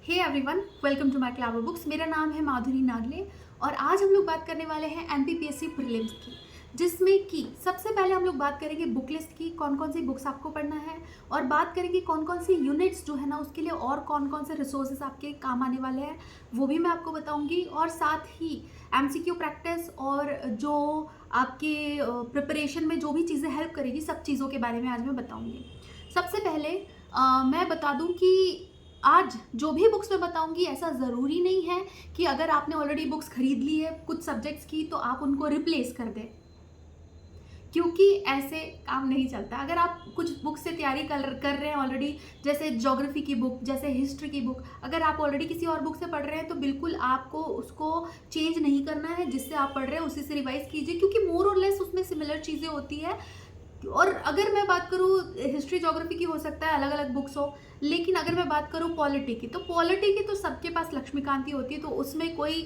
Hey everyone, welcome to my clover books. मेरा नाम है माधुरी नागले और आज हम लोग बात करने वाले हैं एमपीपीएससी प्रीलिम्स की, जिसमें कि सबसे पहले हम लोग बात करेंगे बुक लिस्ट की, कौन कौन सी बुक्स आपको पढ़ना है, और बात करेंगे कौन कौन सी यूनिट्स जो है ना उसके लिए और कौन कौन से रिसोर्सेज आपके काम आने वाले हैं वो भी मैं आपको बताऊंगी। और साथ ही एमसीक्यू प्रैक्टिस और जो आपके प्रिपरेशन में जो भी चीज़ें हेल्प करेगी सब चीज़ों के बारे में आज मैं बताऊँगी। सबसे पहले मैं बता दूं कि आज जो भी बुक्स मैं बताऊंगी ऐसा ज़रूरी नहीं है कि अगर आपने ऑलरेडी बुक्स खरीद ली है कुछ सब्जेक्ट्स की तो आप उनको रिप्लेस कर दें, क्योंकि ऐसे काम नहीं चलता। अगर आप कुछ बुक से तैयारी कर रहे हैं ऑलरेडी, जैसे ज्योग्राफी की बुक, जैसे हिस्ट्री की बुक, अगर आप ऑलरेडी किसी और बुक से पढ़ रहे हैं तो बिल्कुल आपको उसको चेंज नहीं करना है। जिससे आप पढ़ रहे हैं उसी से रिवाइज कीजिए, क्योंकि मोर और लेस उसमें सिमिलर चीज़ें होती है। और अगर मैं बात करूँ हिस्ट्री ज्योग्राफी की, हो सकता है अलग अलग बुक्स हो, लेकिन अगर मैं बात करूँ पॉलिटी की, तो पॉलिटी की तो सबके पास लक्ष्मीकांत ही होती है, तो उसमें कोई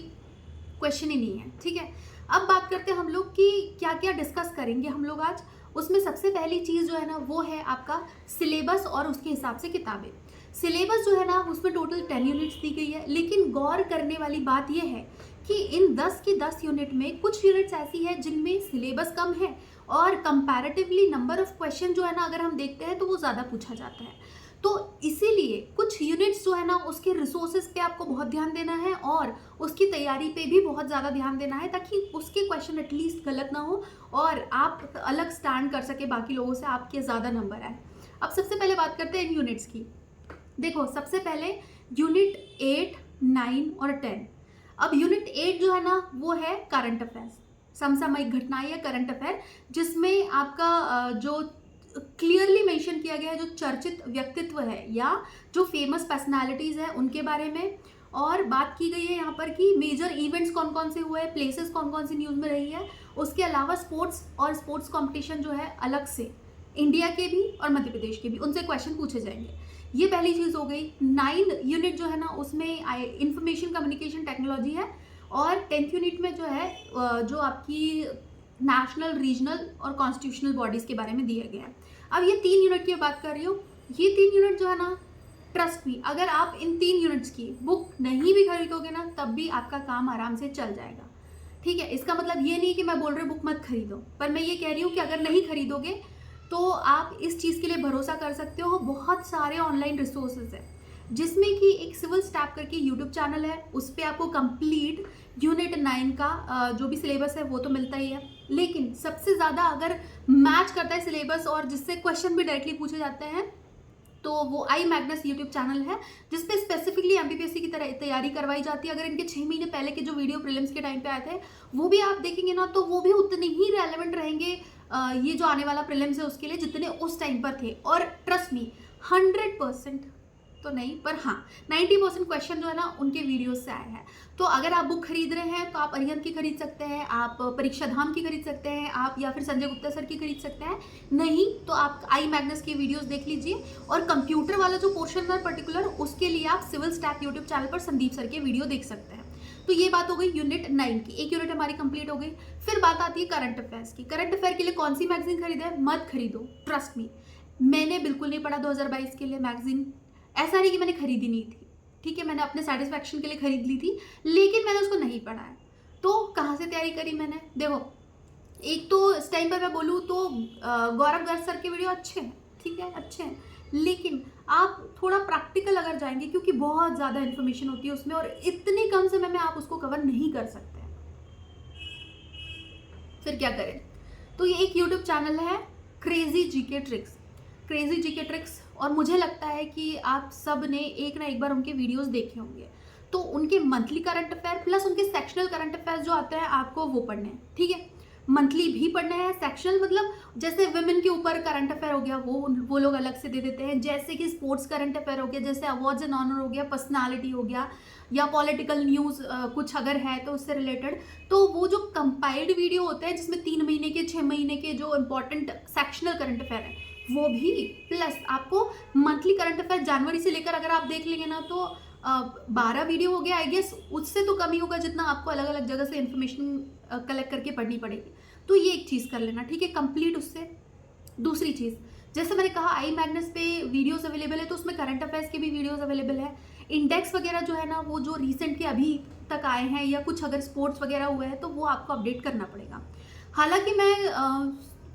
क्वेश्चन ही नहीं है। ठीक है, अब बात करते हैं हम लोग कि क्या क्या डिस्कस करेंगे हम लोग आज। उसमें सबसे पहली चीज़ जो है ना वो है आपका सिलेबस और उसके हिसाब से किताबें। सिलेबस जो है ना उसमें टोटल 10 यूनिट्स दी गई है, लेकिन गौर करने वाली बात यह है कि इन 10 की 10 यूनिट में कुछ यूनिट्स ऐसी है जिनमें सिलेबस कम है और कंपैरेटिवली नंबर ऑफ क्वेश्चन जो है ना अगर हम देखते हैं तो वो ज़्यादा पूछा जाता है। तो इसीलिए कुछ यूनिट्स जो है ना उसके रिसोर्सेज पे आपको बहुत ध्यान देना है और उसकी तैयारी पे भी बहुत ज़्यादा ध्यान देना है, ताकि उसके क्वेश्चन एटलीस्ट गलत ना हो और आप अलग स्टैंड कर सके बाकी लोगों से, आपके ज़्यादा नंबर आए। अब सबसे पहले बात करते हैं इन यूनिट्स की। देखो, सबसे पहले यूनिट 8, 9 और 10। अब यूनिट 8 जो है ना वो है करंट अफेयर्स, समसामयिक घटनाएं या करंट अफेयर, जिसमें आपका जो क्लियरली मेंशन किया गया है जो चर्चित व्यक्तित्व है या जो फेमस पर्सनालिटीज है उनके बारे में, और बात की गई है यहाँ पर कि मेजर इवेंट्स कौन कौन से हुए, प्लेसेस कौन कौन सी न्यूज़ में रही है। उसके अलावा स्पोर्ट्स और स्पोर्ट्स कंपटीशन जो है अलग से, इंडिया के भी और मध्य प्रदेश के भी, उनसे क्वेश्चन पूछे जाएंगे। ये पहली चीज़ हो गई। 9 यूनिट जो है ना उसमें इंफॉर्मेशन कम्युनिकेशन टेक्नोलॉजी है, और 10th यूनिट में जो है जो आपकी नेशनल, रीजनल और कॉन्स्टिट्यूशनल बॉडीज़ के बारे में दिया गया है। अब ये 3 यूनिट की बात कर रही हूँ। ये 3 यूनिट जो है ना, ट्रस्ट मी, अगर आप इन 3 यूनिट्स की बुक नहीं भी खरीदोगे ना तब भी आपका काम आराम से चल जाएगा। ठीक है, इसका मतलब ये नहीं कि मैं बोल रही हूँ बुक मत खरीदो, पर मैं ये कह रही हूँ कि अगर नहीं खरीदोगे तो आप इस चीज़ के लिए भरोसा कर सकते हो। बहुत सारे ऑनलाइन रिसोर्सेज है, जिसमें कि एक सिविल स्टैप करके यूट्यूब चैनल है, उस पर आपको कंप्लीट यूनिट 9 का जो भी सिलेबस है वो तो मिलता ही है, लेकिन सबसे ज़्यादा अगर मैच करता है सिलेबस और जिससे क्वेश्चन भी डायरेक्टली पूछे जाते हैं तो वो आई मैग्नस यूट्यूब चैनल है, जिसपे स्पेसिफिकली एमपीपीएससी की तरह तैयारी करवाई जाती है। अगर इनके 6 महीने पहले के जो वीडियो प्रीलिम्स के टाइम पे आए थे वो भी आप देखेंगे ना तो वो भी उतने ही रेलेवेंट रहेंगे ये जो आने वाला प्रीलिम्स है उसके लिए, जितने उस टाइम पर थे। और ट्रस्ट मी, 100% तो नहीं पर हाँ 90% क्वेश्चन जो है ना उनके वीडियोस से आए हैं। तो अगर आप बुक खरीद रहे हैं तो आप अरिहंत की खरीद सकते हैं, आप परीक्षा धाम की खरीद सकते हैं, आप या फिर संजय गुप्ता सर की खरीद सकते हैं। नहीं तो आप आई मैग्नस के वीडियोस देख लीजिए, और कंप्यूटर वाला जो पोर्शन है पर्टिकुलर उसके लिए आप सिविल स्टैप यूट्यूब चैनल पर संदीप सर के वीडियो देख सकते हैं। तो ये बात हो गई यूनिट 9 की, एक यूनिट हमारी कंप्लीट हो गई। फिर बात आती है करंट अफेयर्स की। करंट अफेयर के लिए कौन सी मैगजीन खरीदे? मत खरीदो, ट्रस्ट मी, मैंने बिल्कुल नहीं पढ़ा 2022 के लिए मैगजीन। ऐसा नहीं कि मैंने खरीदी नहीं थी, ठीक है, मैंने अपने सेटिस्फैक्शन के लिए खरीद ली थी, लेकिन मैंने उसको नहीं पढ़ा है। तो कहाँ से तैयारी करी मैंने? देखो, एक तो इस टाइम पर मैं बोलूँ तो गौरव गर्ग सर के वीडियो अच्छे हैं, ठीक है, अच्छे हैं, लेकिन आप थोड़ा प्रैक्टिकल अगर जाएंगे, क्योंकि बहुत ज़्यादा इन्फॉर्मेशन होती है उसमें और इतने कम समय में आप उसको कवर नहीं कर सकते। फिर क्या करें? तो ये एक यूट्यूब चैनल है, crazy GK tricks, crazy GK tricks, और मुझे लगता है कि आप सब ने एक ना एक बार उनके वीडियोस देखे होंगे। तो उनके मंथली करंट अफेयर प्लस उनके सेक्शनल करंट अफेयर्स जो आते हैं आपको वो पढ़ने हैं, ठीक है। मंथली भी पढ़ना है, सेक्शनल मतलब जैसे वुमेन के ऊपर करंट अफेयर हो गया वो लोग अलग से दे देते हैं, जैसे कि स्पोर्ट्स करंट अफेयर हो गया, जैसे अवार्ड्स एंड ऑनर हो गया, पर्सनालिटी हो गया, या पॉलिटिकल न्यूज़ कुछ अगर है तो उससे रिलेटेड। तो वो जो कंपाइल्ड वीडियो होते हैं जिसमें 3 महीने के 6 महीने के जो इंपॉर्टेंट सेक्शनल करंट अफेयर है वो भी, प्लस आपको मंथली करंट अफेयर जनवरी से लेकर अगर आप देख लेंगे ना तो 12 वीडियो हो गया आई गेस, उससे तो कम ही होगा जितना आपको अलग अलग जगह से इन्फॉर्मेशन कलेक्ट करके पढ़नी पड़ेगी। तो ये एक चीज़ कर लेना, ठीक है, कंप्लीट उससे। दूसरी चीज़, जैसे मैंने कहा आई मैग्नस पे वीडियोस अवेलेबल है तो उसमें करंट अफेयर्स के भी वीडियोस अवेलेबल है। इंडेक्स वगैरह जो है ना, वो जो रिसेंट के अभी तक आए हैं या कुछ अगर स्पोर्ट्स वगैरह हुए हैं तो वो आपको अपडेट करना पड़ेगा। हालांकि मैं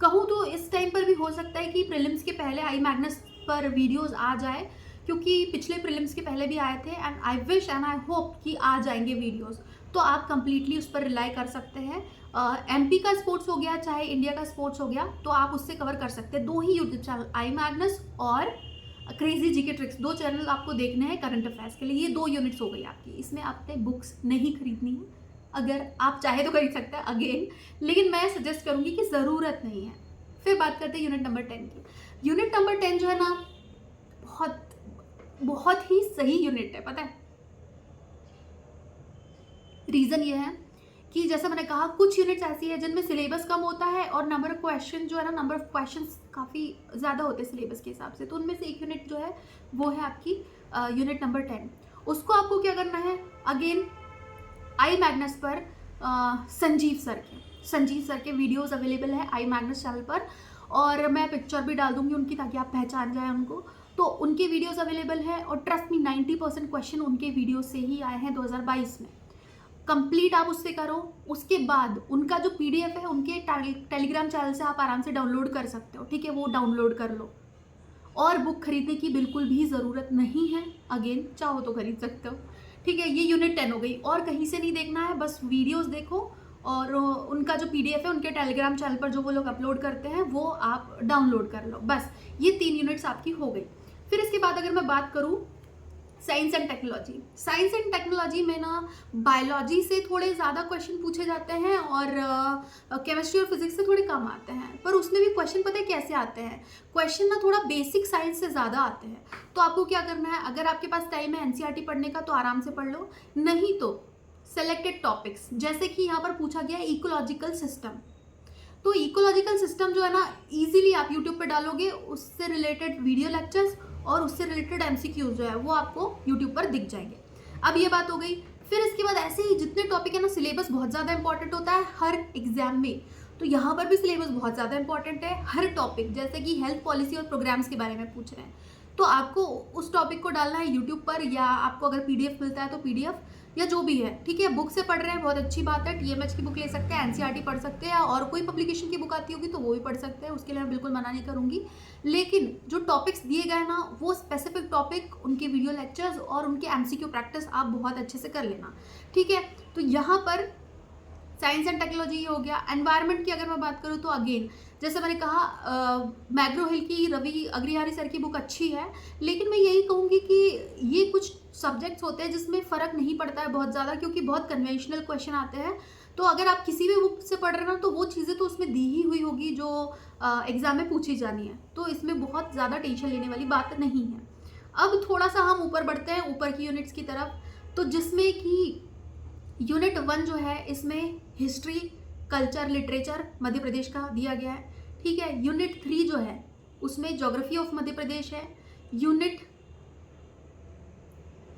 कहूँ तो इस टाइम पर भी हो सकता है कि प्रीलिम्स के पहले आई मैग्नस पर वीडियोस आ जाए, क्योंकि पिछले प्रीलिम्स के पहले भी आए थे and I wish and I hope कि आ जाएंगे वीडियोस, तो आप कंप्लीटली उस पर रिलाई कर सकते हैं। एमपी का स्पोर्ट्स हो गया चाहे इंडिया का स्पोर्ट्स हो गया, तो आप उससे कवर कर सकते हैं। 2 ही यूट्यूब चैनल, आई मैग्नस और क्रेजी जीके ट्रिक्स, 2 चैनल आपको देखने हैं करंट अफेयर्स के लिए। ये 2 यूनिट्स हो गई आपकी। इसमें आपने बुक्स नहीं खरीदनी है, अगर आप चाहे तो खरीद सकते हैं अगेन, लेकिन मैं सजेस्ट करूंगी कि ज़रूरत नहीं है। फिर बात करते हैं यूनिट नंबर 10 की। यूनिट नंबर 10 जो है ना, बहुत बहुत ही सही यूनिट है। पता है रीज़न ये है कि जैसा मैंने कहा, कुछ यूनिट्स ऐसी है जिनमें सिलेबस कम होता है और नंबर ऑफ क्वेश्चन जो है ना, नंबर ऑफ क्वेश्चंस काफ़ी ज़्यादा होते हैं सिलेबस के हिसाब से। तो उनमें से एक यूनिट जो है वो है आपकी यूनिट नंबर 10। उसको आपको क्या करना है, अगेन आई मैग्नस पर संजीव सर के वीडियोस अवेलेबल है आई मैग्नस चैनल पर, और मैं पिक्चर भी डाल दूंगी उनकी ताकि आप पहचान जाए उनको। तो उनके वीडियोस अवेलेबल है और ट्रस्ट मी 90% क्वेश्चन उनके वीडियो से ही आए हैं 2022 में। कंप्लीट आप उससे करो, उसके बाद उनका जो पीडीएफ है उनके टेलीग्राम चैनल से आप आराम से डाउनलोड कर सकते हो, ठीक है, वो डाउनलोड कर लो। और बुक खरीदने की बिल्कुल भी ज़रूरत नहीं है, अगेन चाहो तो खरीद सकते हो, ठीक है। ये यूनिट 10 हो गई, और कहीं से नहीं देखना है, बस वीडियोस देखो और उनका जो पीडीएफ है उनके टेलीग्राम चैनल पर जो वो लोग अपलोड करते हैं वो आप डाउनलोड कर लो। बस ये 3 यूनिट्स आपकी हो गई। फिर इसके बाद अगर मैं बात करूँ साइंस एंड टेक्नोलॉजी में ना, बायोलॉजी से थोड़े ज़्यादा क्वेश्चन पूछे जाते हैं और केमिस्ट्री और फिजिक्स से थोड़े कम आते हैं, पर उसमें भी क्वेश्चन पता है कैसे आते हैं, क्वेश्चन ना थोड़ा बेसिक साइंस से ज़्यादा आते हैं। तो आपको क्या करना है, अगर आपके पास टाइम है एनसीईआरटी पढ़ने का तो आराम से पढ़ लो, नहीं तो सेलेक्टेड टॉपिक्स, जैसे कि यहाँ पर पूछा गया है इकोलॉजिकल सिस्टम। तो इकोलॉजिकल सिस्टम जो है ना, इजीली आप यूट्यूब पे डालोगे, उससे रिलेटेड वीडियो लेक्चर्स और उससे रिलेटेड एमसीक्यूज जो है वो आपको यूट्यूब पर दिख जाएंगे। अब ये बात हो गई। फिर इसके बाद ऐसे ही जितने टॉपिक है ना, सिलेबस बहुत ज़्यादा इंपॉर्टेंट होता है हर एग्जाम में, तो यहाँ पर भी सिलेबस बहुत ज़्यादा इंपॉर्टेंट है। हर टॉपिक, जैसे कि हेल्थ पॉलिसी और प्रोग्राम्स के बारे में पूछ रहे हैं, तो आपको उस टॉपिक को डालना है यूट्यूब पर, या आपको अगर पीडीएफ मिलता है तो पीडीएफ, या जो भी है, ठीक है। बुक से पढ़ रहे हैं बहुत अच्छी बात है, टीएमएच की बुक ले सकते हैं, एनसीईआरटी पढ़ सकते हैं, और कोई पब्लिकेशन की बुक आती होगी तो वो भी पढ़ सकते हैं, उसके लिए मैं बिल्कुल मना नहीं करूँगी। लेकिन जो टॉपिक्स दिए गए ना, वो स्पेसिफिक टॉपिक, उनके वीडियो लेक्चर्स और उनके एमसीक्यू प्रैक्टिस आप बहुत अच्छे से कर लेना, ठीक है। तो यहाँ पर साइंस एंड टेक्नोलॉजी हो गया। एनवायरनमेंट की अगर मैं बात करूँ तो अगेन जैसे मैंने कहा, मैग्रो हिल की रवि अग्रहारी सर की बुक अच्छी है, लेकिन मैं यही कहूँगी कि ये कुछ सब्जेक्ट्स होते हैं जिसमें फ़र्क नहीं पड़ता है बहुत ज़्यादा, क्योंकि बहुत कन्वेंशनल क्वेश्चन आते हैं। तो अगर आप किसी भी बुक से पढ़ रहे हो ना, तो वो चीज़ें तो उसमें दी ही हुई होगी जो एग्ज़ाम में पूछी जानी है, तो इसमें बहुत ज़्यादा टेंशन लेने वाली बात नहीं है। अब थोड़ा सा हम ऊपर बढ़ते हैं, ऊपर की यूनिट्स की तरफ, तो जिसमें कि यूनिट 1 जो है, इसमें history, culture, literature Madhya Pradesh का दिया गया है, ठीक है। यूनिट 3 जो है उसमें ज्योग्राफी ऑफ मध्य प्रदेश है। यूनिट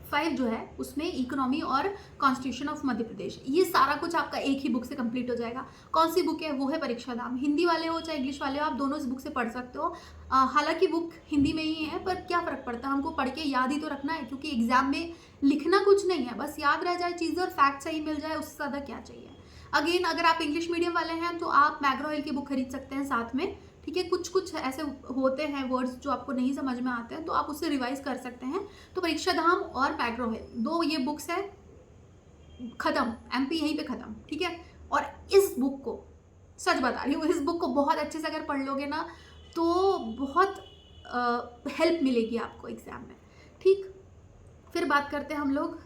5 जो है उसमें इकोनॉमी और कॉन्स्टिट्यूशन ऑफ मध्य प्रदेश। ये सारा कुछ आपका एक ही बुक से कंप्लीट हो जाएगा। कौन सी बुक है, वो है परीक्षा धाम। हिंदी वाले हो चाहे इंग्लिश वाले हो, आप दोनों इस बुक से पढ़ सकते हो। हालांकि बुक हिंदी में ही है, पर क्या फ़र्क पड़ता है, हमको पढ़ के याद ही तो रखना है, क्योंकि एग्जाम में लिखना कुछ नहीं है, बस याद रह जाए चीज़ें और फैक्ट सही मिल जाए, उससे ज़्यादा क्या चाहिए। अगेन अगर आप इंग्लिश मीडियम वाले हैं तो आप मैग्रो हिल की बुक खरीद सकते हैं साथ में, ठीक है। कुछ ऐसे होते हैं वर्ड्स जो आपको नहीं समझ में आते हैं, तो आप उससे रिवाइज कर सकते हैं। तो परीक्षा धाम और मैग्रो हिल, 2 ये बुक्स है, ख़त्म, एमपी यहीं पे ख़त्म, ठीक है। और इस बुक को, सच बता रही हूँ, इस बुक को बहुत अच्छे से अगर पढ़ लोगे ना, तो बहुत हेल्प मिलेगी आपको एग्ज़ाम में, ठीक। फिर बात करते हैं हम लोग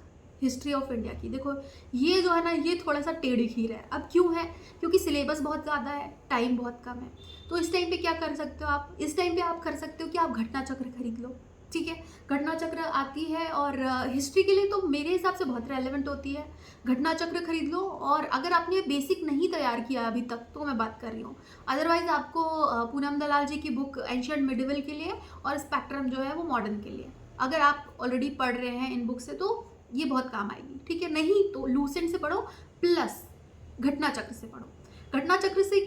हिस्ट्री ऑफ इंडिया की। देखो ये जो है ना, ये थोड़ा सा टेढ़ी खीर है। अब क्यों है, क्योंकि सिलेबस बहुत ज़्यादा है, टाइम बहुत कम है। तो इस टाइम पे क्या कर सकते हो आप, इस टाइम पे आप कर सकते हो कि आप घटना चक्र खरीद लो, ठीक है। घटना चक्र आती है और हिस्ट्री के लिए तो मेरे हिसाब से बहुत रेलेवेंट होती है। घटना चक्र खरीद लो, और अगर आपने बेसिक नहीं तैयार किया अभी तक तो मैं बात कर रही हूँ, अदरवाइज आपको पूनम दलाल जी की बुक एंशिएंट मिडिवल के लिए और स्पेक्ट्रम जो है वो मॉडर्न के लिए, अगर आप ऑलरेडी पढ़ रहे हैं इन बुक से तो ये बहुत काम आएगी, ठीक है। नहीं तो लूसेंट से पढ़ो प्लस घटना चक्र से पढ़ो। घटना चक्र से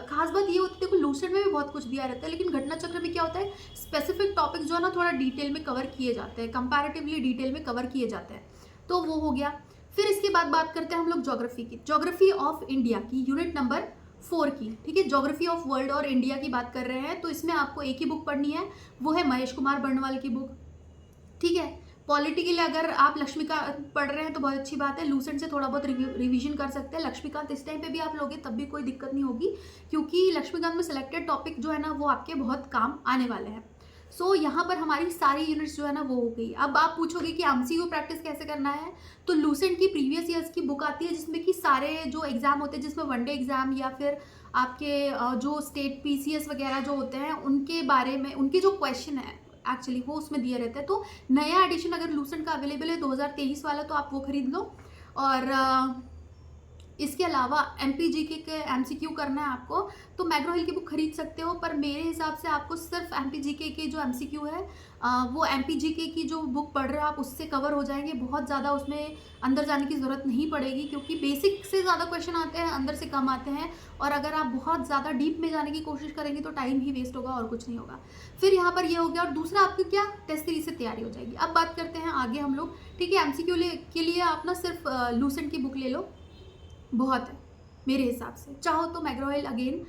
खास बात ये होती है, देखो लूसेंट में भी बहुत कुछ दिया रहता है, लेकिन घटना चक्र में क्या होता है, स्पेसिफिक टॉपिक जो है ना थोड़ा डिटेल में कवर किए जाते हैं, कंपैरेटिवली डिटेल में कवर किए जाते हैं, तो वो हो गया। फिर इसके बाद बात करते हैं हम लोग ज्योग्राफी की, ज्योग्राफी ऑफ इंडिया की यूनिट नंबर 4 की, ठीक है, ज्योग्राफी ऑफ वर्ल्ड और इंडिया की बात कर रहे हैं, तो इसमें आपको एक ही बुक पढ़नी है, वो है महेश कुमार बर्णवाल की बुक, ठीक है। पॉलिटी के लिए अगर आप लक्ष्मीकांत पढ़ रहे हैं तो बहुत अच्छी बात है, लूसेंट से थोड़ा बहुत रिवीजन कर सकते हैं। लक्ष्मीकांत इस टाइम पे भी आप लोगे तब भी कोई दिक्कत नहीं होगी, क्योंकि लक्ष्मीकांत में सिलेक्टेड टॉपिक जो है ना वो आपके बहुत काम आने वाले हैं। सो यहाँ पर हमारी सारी यूनिट्स जो है ना वो हो गई। अब आप पूछोगे कि एमसीक्यू प्रैक्टिस कैसे करना है, तो लूसेंट की प्रीवियस ईयर्स की बुक आती है, जिसमें कि सारे जो एग्जाम होते हैं, जिसमें वनडे एग्जाम या फिर आपके जो स्टेट पीसीएस वगैरह जो होते हैं उनके बारे में, उनके जो क्वेश्चन है एक्चुअली वो उसमें दिए रहते हैं। तो नया एडिशन अगर लूसेंट का अवेलेबल है 2023 वाला, तो आप वो खरीद लो। और इसके अलावा एमपीजीके के एमसीक्यू करना है आपको, तो मैग्रो हिल की बुक खरीद सकते हो, पर मेरे हिसाब से आपको सिर्फ एमपीजीके के जो एमसीक्यू है वो एमपीजीके की जो बुक पढ़ रहे हो आप उससे कवर हो जाएंगे, बहुत ज़्यादा उसमें अंदर जाने की ज़रूरत नहीं पड़ेगी, क्योंकि बेसिक से ज़्यादा क्वेश्चन आते हैं, अंदर से कम आते हैं, और अगर आप बहुत ज़्यादा डीप में जाने की कोशिश करेंगे तो टाइम ही वेस्ट होगा और कुछ नहीं होगा। फिर यहाँ पर ये हो गया, और दूसरा आपकी क्या टेस्ट सीरीज से तैयारी हो जाएगी। अब बात करते हैं आगे हम लोग, ठीक है। एमसीक्यू के लिए आप ना सिर्फ लूसेंट की बुक ले लो, बहुत है मेरे हिसाब से। चाहो तो मैग्रो हिल अगेन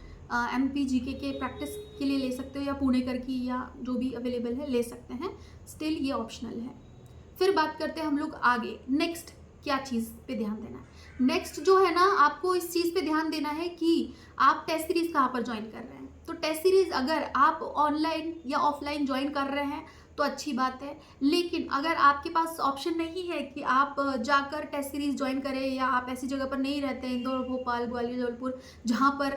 एमपीजीके के प्रैक्टिस के लिए ले सकते हो, या पुणेकर की, या जो भी अवेलेबल है ले सकते हैं, स्टिल ये ऑप्शनल है। फिर बात करते हैं हम लोग आगे, नेक्स्ट क्या चीज़ पे ध्यान देना है। नेक्स्ट जो है ना आपको इस चीज़ पे ध्यान देना है कि आप टेस्ट सीरीज़ कहाँ पर ज्वाइन कर रहे हैं। तो टेस्ट सीरीज़ अगर आप ऑनलाइन या ऑफलाइन ज्वाइन कर रहे हैं तो अच्छी बात है, लेकिन अगर आपके पास ऑप्शन नहीं है कि आप जाकर टेस्ट सीरीज़ ज्वाइन करें, या आप ऐसी जगह पर नहीं रहते हैं, इंदौर, भोपाल, ग्वालियर, जबलपुर, जहाँ पर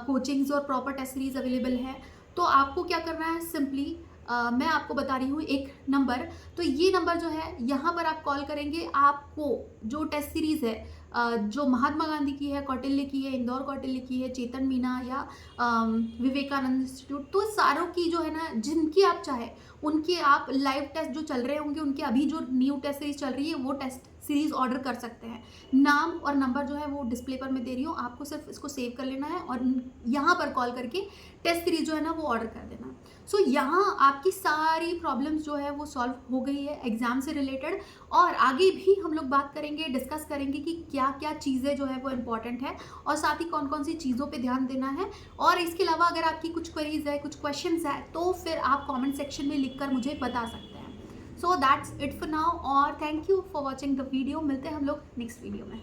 कोचिंग्स और प्रॉपर टेस्ट सीरीज़ अवेलेबल है, तो आपको क्या करना है, सिंपली मैं आपको बता रही हूँ एक नंबर। तो ये नंबर जो है यहाँ पर आप कॉल करेंगे, आपको जो टेस्ट सीरीज़ है जो महात्मा गांधी की है, कौटिल्य की है, इंदौर कौटिल्य की है, चेतन मीना या विवेकानंद इंस्टीट्यूट, तो सारों की जो है ना, जिनकी आप चाहे उनके आप लाइव टेस्ट जो चल रहे होंगे, उनके अभी जो न्यू टेस्ट सीरीज चल रही है वो टेस्ट सीरीज ऑर्डर कर सकते हैं। नाम और नंबर जो है वो डिस्प्ले पर मैं दे रही हूँ, आपको सिर्फ इसको सेव कर लेना है और यहाँ पर कॉल करके टेस्ट सीरीज जो है ना वो ऑर्डर कर देना। सो यहाँ आपकी सारी प्रॉब्लम्स जो है वो सॉल्व हो गई है एग्जाम से रिलेटेड, और आगे भी हम लोग बात करेंगे, डिस्कस करेंगे कि क्या क्या चीज़ें जो है वो इम्पॉर्टेंट है, और साथ ही कौन कौन सी चीज़ों पे ध्यान देना है। और इसके अलावा अगर आपकी कुछ क्वेरीज है, कुछ क्वेश्चंस है, तो फिर आप कमेंट सेक्शन में लिखकर मुझे बता सकते हैं। So that's it for now, और thank you for watching the video. मिलते हैं हम लोग नेक्स्ट वीडियो में।